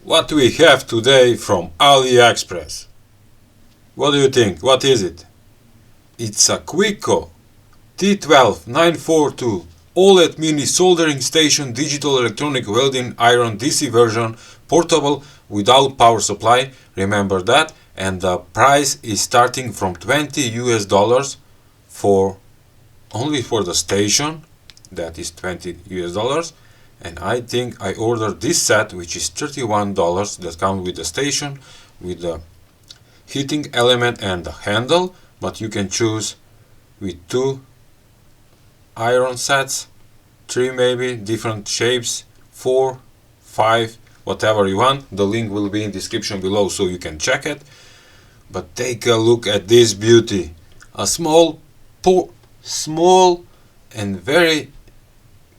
What we have today from Aliexpress? What do you think? What is it? It's a QUICKO T12-942 OLED mini soldering station digital electronic welding iron DC version, portable without power supply, remember that, and the price is starting from $20 for only for the station, that is $20, and I think I ordered this set, which is $31, that comes with the station, with the heating element and the handle, but you can choose with 2 iron sets, 3 maybe, different shapes, 4, 5, whatever you want. The link will be in the description below so you can check it. But take a look at this beauty. A small and very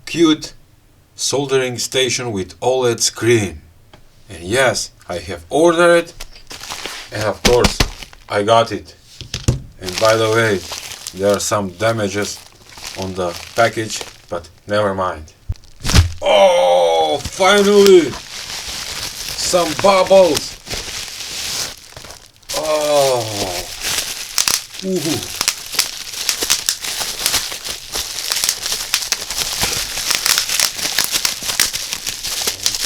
cute soldering station with OLED screen. And yes, I have ordered it, and of course I got it. And by the way, there are some damages on the package, but never mind. Oh, finally! Some bubbles! Oh! Ooh.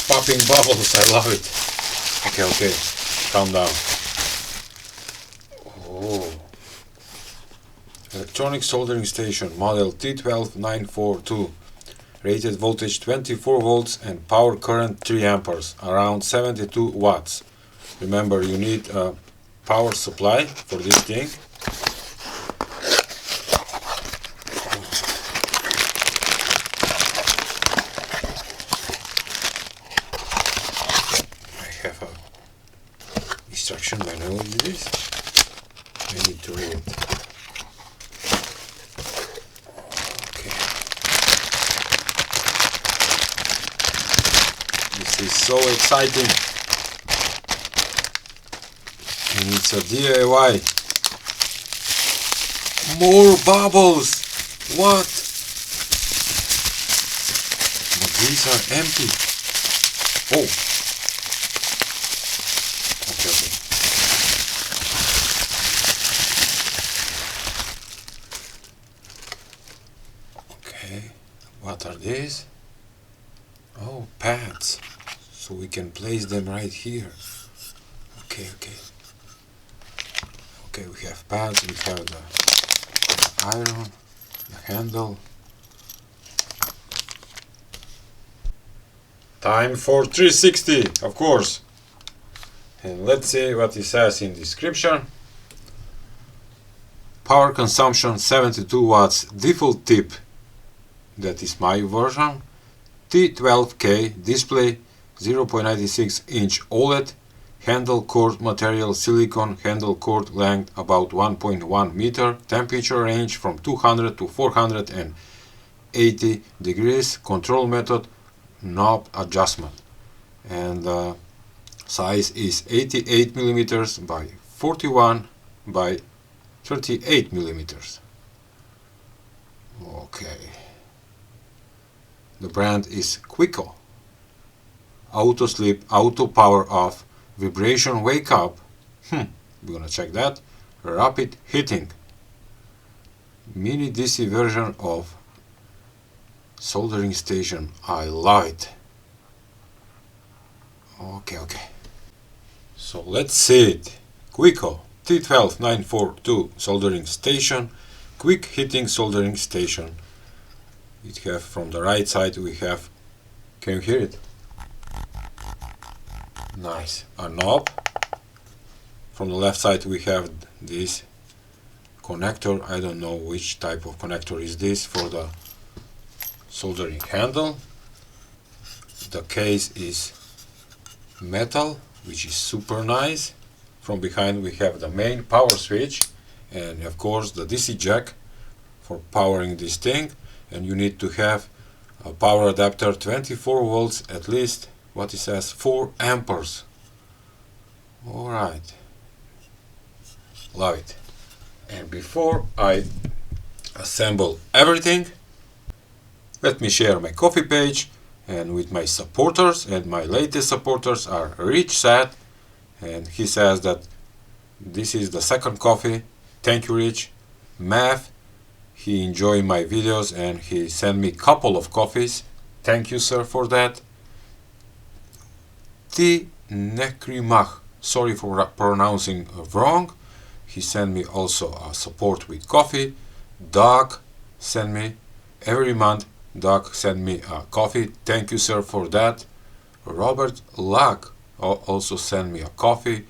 Popping bubbles, I love it. Okay, calm down. Oh. Electronic soldering station, model T12-942, rated voltage 24 volts and power current 3 amperes, around 72 watts. Remember, you need a power supply for this thing. I have a instruction manual in this. I need to read it. This is so exciting, and it's a DIY. More bubbles! What? But these are empty. Oh! Okay, what are these? Oh, pads. So we can place them right here. Okay, we have pads, we have the iron, the handle. Time for 360, of course. And let's see what it says in the description. Power consumption 72 watts, default tip, that is my version. T12K display, 0.96 inch OLED, handle cord material silicone, handle cord length about 1.1 meter, temperature range from 200 to 480 degrees, control method knob adjustment, and size is 88 millimeters by 41 by 38 millimeters. Okay. The brand is QUICKO. Auto sleep, auto power off, vibration wake up. We're gonna check that. Rapid heating. Mini DC version of soldering station. I love it. Okay. So let's see it. QUICKO T12-942 soldering station. Quick heating soldering station. We have from the right side, we have, can you hear it? Nice, a knob. From the left side we have this connector. I don't know which type of connector is this, for the soldering handle. The case is metal, which is super nice. From behind we have the main power switch, and of course the DC jack for powering this thing. And you need to have a power adapter 24 volts, at least what it says 4 amperes. Alright, love it. And before I assemble everything, let me share my Ko-fi page. and with my supporters, and my latest supporters are Rich Sad, and he says that this is the second coffee. Thank you, Rich. Math, he enjoyed my videos and he sent me couple of coffees. Thank you, sir, for that. T Nekrimach, sorry for pronouncing wrong. He sent me also a support with coffee. Doug sent me every month. Doug sent me a coffee. Thank you, sir, for that. Robert Luck also sent me a coffee.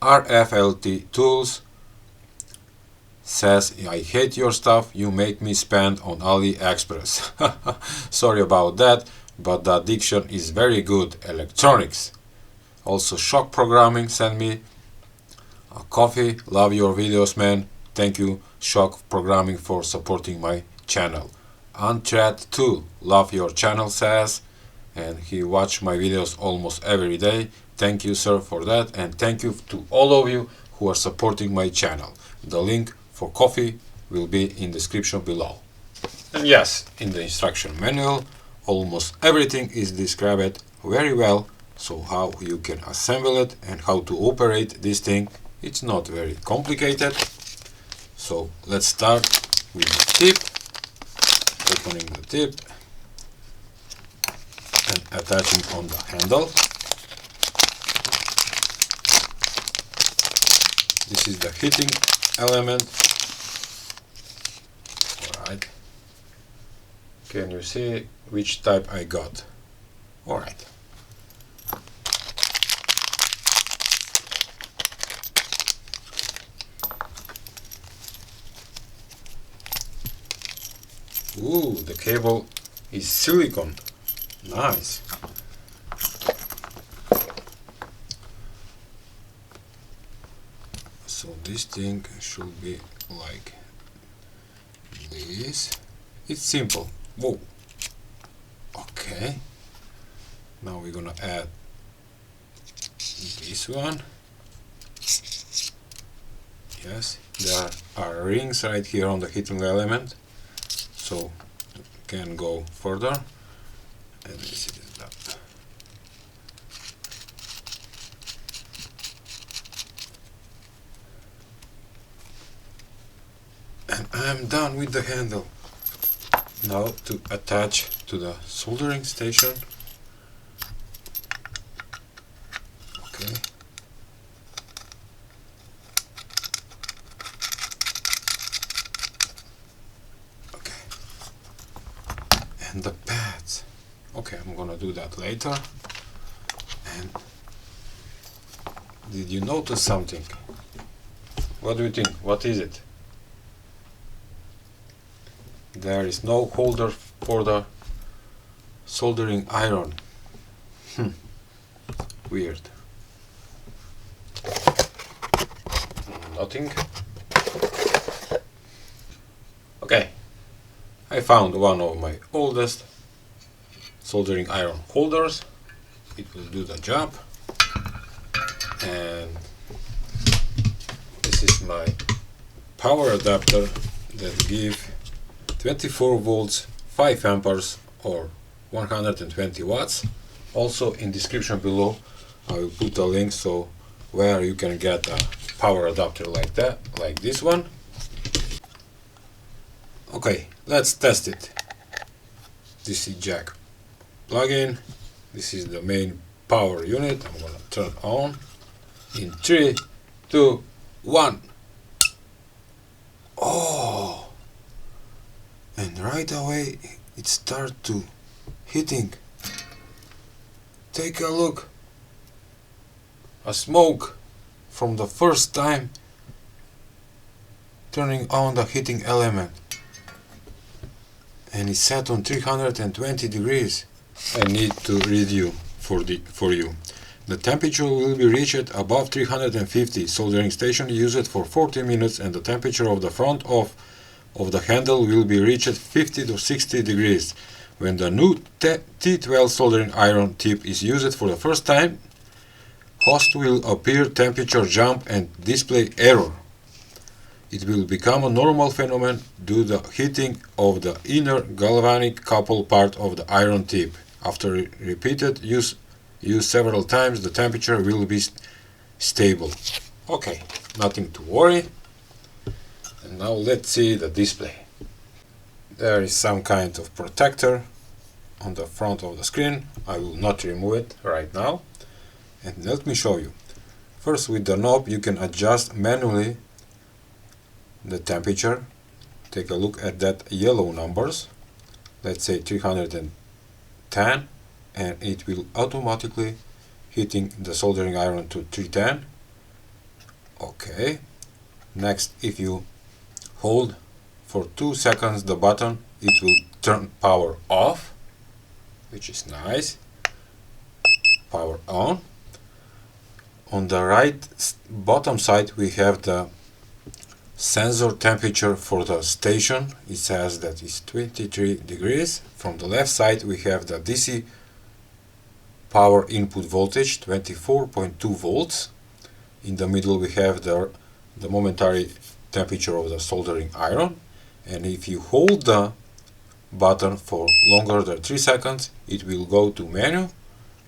RFLT Tools says, I hate your stuff, you make me spend on Aliexpress. Sorry about that, but the addiction is very good. Electronics. Also Shock Programming sent me a coffee. Love your videos, man. Thank you, Shock Programming, for supporting my channel. Unchat 2, love your channel, says, and he watched my videos almost every day. Thank you, sir, for that, and thank you to all of you who are supporting my channel. The link for coffee will be in the description below. And yes, in the instruction manual almost everything is described very well, so how you can assemble it and how to operate this thing, it's not very complicated. So let's start with the tip, opening the tip and attaching on the handle. This is the heating element. Alright. Can you see which type I got? Alright. Ooh, the cable is silicone. Nice. So this thing should be like this. It's simple. Whoa. Okay. Now we're gonna add this one. Yes, there are rings right here on the heating element, so you can go further. And this is that. And I'm done with the handle. Now to attach to the soldering station. Okay. Okay. And the pads. Okay, I'm gonna do that later. And did you notice something? What do you think? What is it? There is no holder for the soldering iron. Weird. Nothing. Okay, I found one of my oldest soldering iron holders. It will do the job. And this is my power adapter that gives 24 volts, 5 amperes or 120 watts. Also in description below I will put a link so where you can get a power adapter like that, like this one. Okay, let's test it. This is jack plug in. This is the main power unit. I'm gonna turn on in 3, 2, 1. Oh! And right away it starts to heating. Take a look. A smoke from the first time turning on the heating element. And it's set on 320 degrees. I need to read you for you. The temperature will be reached above 350. Soldering station used for 40 minutes and the temperature of the front of the handle will be reached 50 to 60 degrees. When the new T12 soldering iron tip is used for the first time, host will appear temperature jump and display error. It will become a normal phenomenon due to the heating of the inner galvanic couple part of the iron tip. After repeated use several times, the temperature will be stable. Okay, nothing to worry. And now let's see the display. There is some kind of protector on the front of the screen. I will not remove it right now. And let me show you. First, with the knob you can adjust manually the temperature. Take a look at that yellow numbers. Let's say 310, and it will automatically heating the soldering iron to 310. Okay. Next, if you hold for 2 seconds the button, it will turn power off, which is nice. Power on. On the right bottom side we have the sensor temperature for the station. It says that it's 23 degrees. From the left side we have the DC power input voltage, 24.2 volts. In the middle we have the momentary temperature of the soldering iron, and if you hold the button for longer than 3 seconds, it will go to menu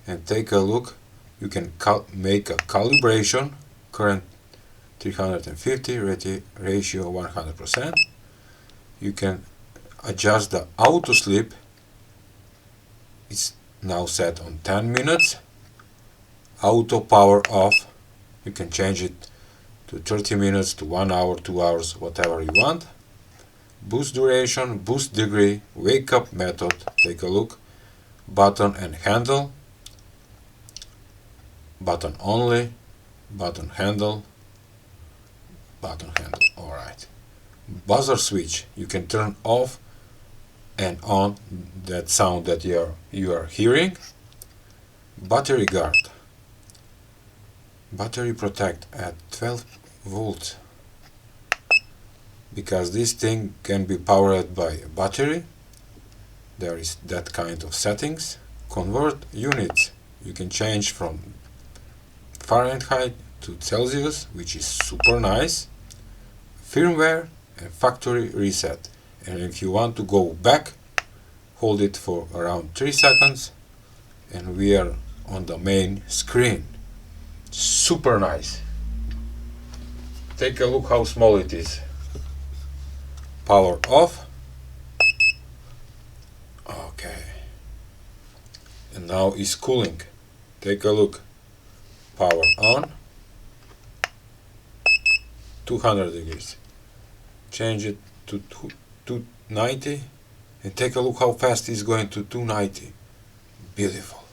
and take a look. You can make a calibration, current 350, ratio 100%. You can adjust the auto sleep. It's now set on 10 minutes. Auto power off, you can change it to 30 minutes, to 1 hour, 2 hours, whatever you want. Boost duration, boost degree, wake up method, take a look. Button and handle, button only, button handle, button handle. Alright. Buzzer switch, you can turn off and on that sound that you are hearing. Battery guard, battery protect at 12 volts, because this thing can be powered by a battery. There is that kind of settings. Convert units, you can change from Fahrenheit to Celsius, which is super nice. Firmware and factory reset, and if you want to go back, hold it for around 3 seconds and we are on the main screen. Super nice. Take a look how small it is. Power off. Okay. And now it's cooling. Take a look. Power on. 200 degrees. Change it to 290 and take a look how fast it's going to 290. Beautiful.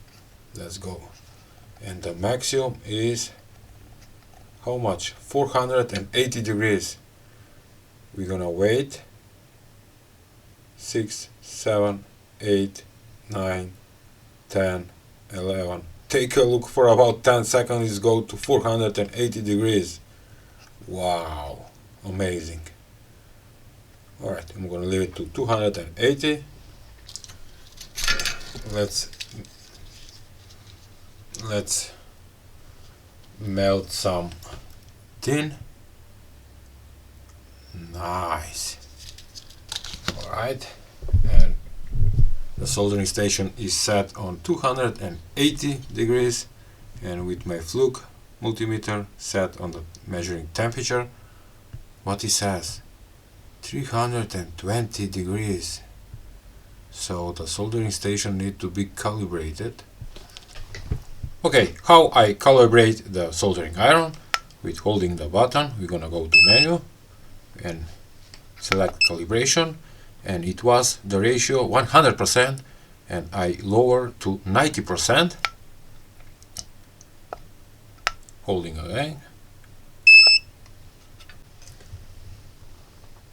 Let's go. And the maximum is how much? 480 degrees. We're gonna wait. 6, 7, 8, 9, 10, 11. Take a look for about 10 seconds. Go to 480 degrees. Wow, amazing. Alright, I'm gonna leave it to 280. Let's melt some tin. Nice. Alright, and the soldering station is set on 280 degrees, and with my Fluke multimeter set on the measuring temperature, what it says, 320 degrees. So the soldering station need to be calibrated. Okay, how I calibrate the soldering iron? With holding the button, we're gonna go to menu and select calibration, and it was the ratio 100%, and I lower to 90%. Holding again,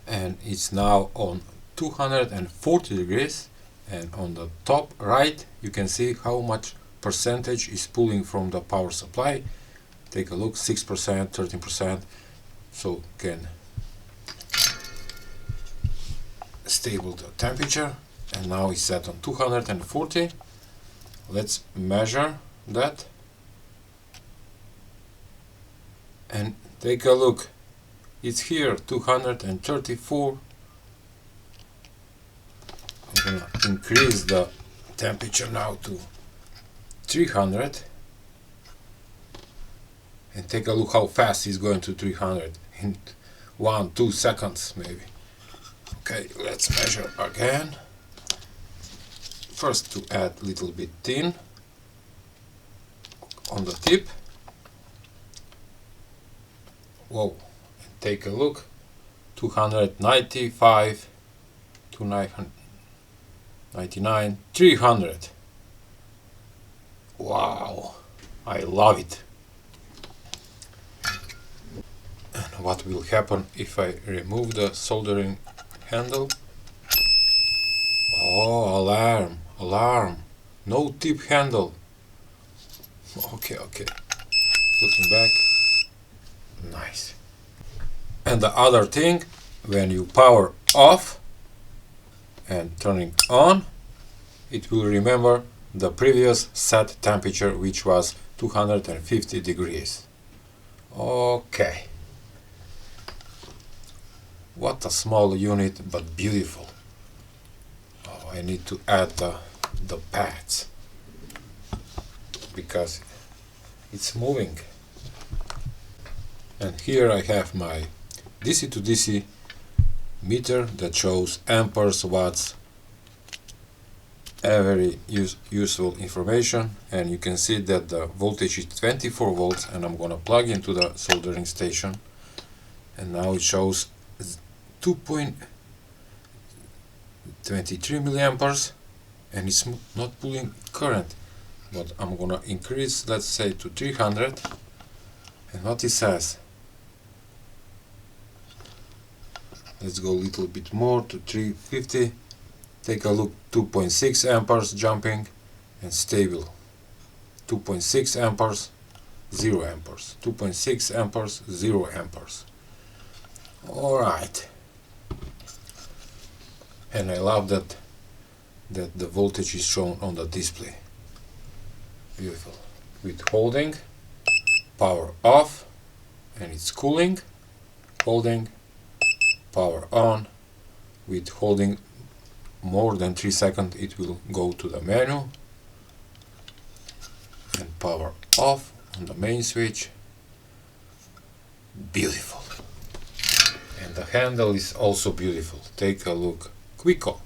and it's now on 240 degrees, and on the top right you can see how much percentage is pulling from the power supply. Take a look, 6%, 13%, so can stable the temperature, and now it's set on 240. Let's measure that and take a look. It's here, 234. I'm gonna increase the temperature now to 300 and take a look how fast it's going to 300 in 1-2 seconds maybe. Okay, let's measure again. First to add a little bit thin on the tip. Whoa, and take a look. 295 to 999, 300. Wow, I love it. And what will happen if I remove the soldering handle? Oh, alarm, alarm. No tip handle. Okay. Looking back. Nice. And the other thing, when you power off and turning on, it will remember the previous set temperature, which was 250 degrees. Okay. What a small unit, but beautiful. Oh, I need to add the pads because it's moving. And here I have my DC to DC meter that shows amperes, watts, very useful information. And you can see that the voltage is 24 volts, and I'm gonna plug into the soldering station, and now it shows 2.23 milliamperes, and it's not pulling current, but I'm gonna increase, let's say, to 300, and what it says, let's go a little bit more to 350. Take a look, 2.6 amperes jumping and stable. 2.6 amperes, 0 amperes. 2.6 amperes, 0 amperes. Alright. And I love that the voltage is shown on the display. Beautiful. With holding, power off, and it's cooling. Holding, power on. With holding more than 3 seconds, it will go to the menu, and power off on the main switch. Beautiful. And the handle is also beautiful. Take a look. QUICKO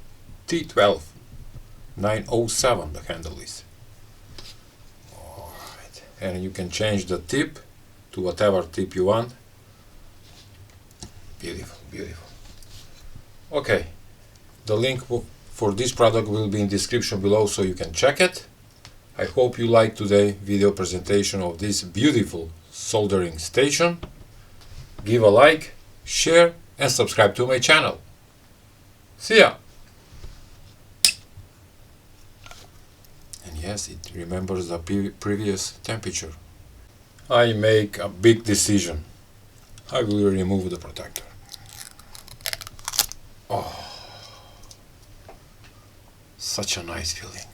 T12-942 the handle is. Alright. And you can change the tip to whatever tip you want. Beautiful, beautiful. Okay. The link for this product will be in description below, so you can check it. I hope you liked today's video presentation of this beautiful soldering station. Give a like, share, and subscribe to my channel. See ya! And yes, it remembers the previous temperature. I make a big decision. I will remove the protector. Oh, such a nice feeling.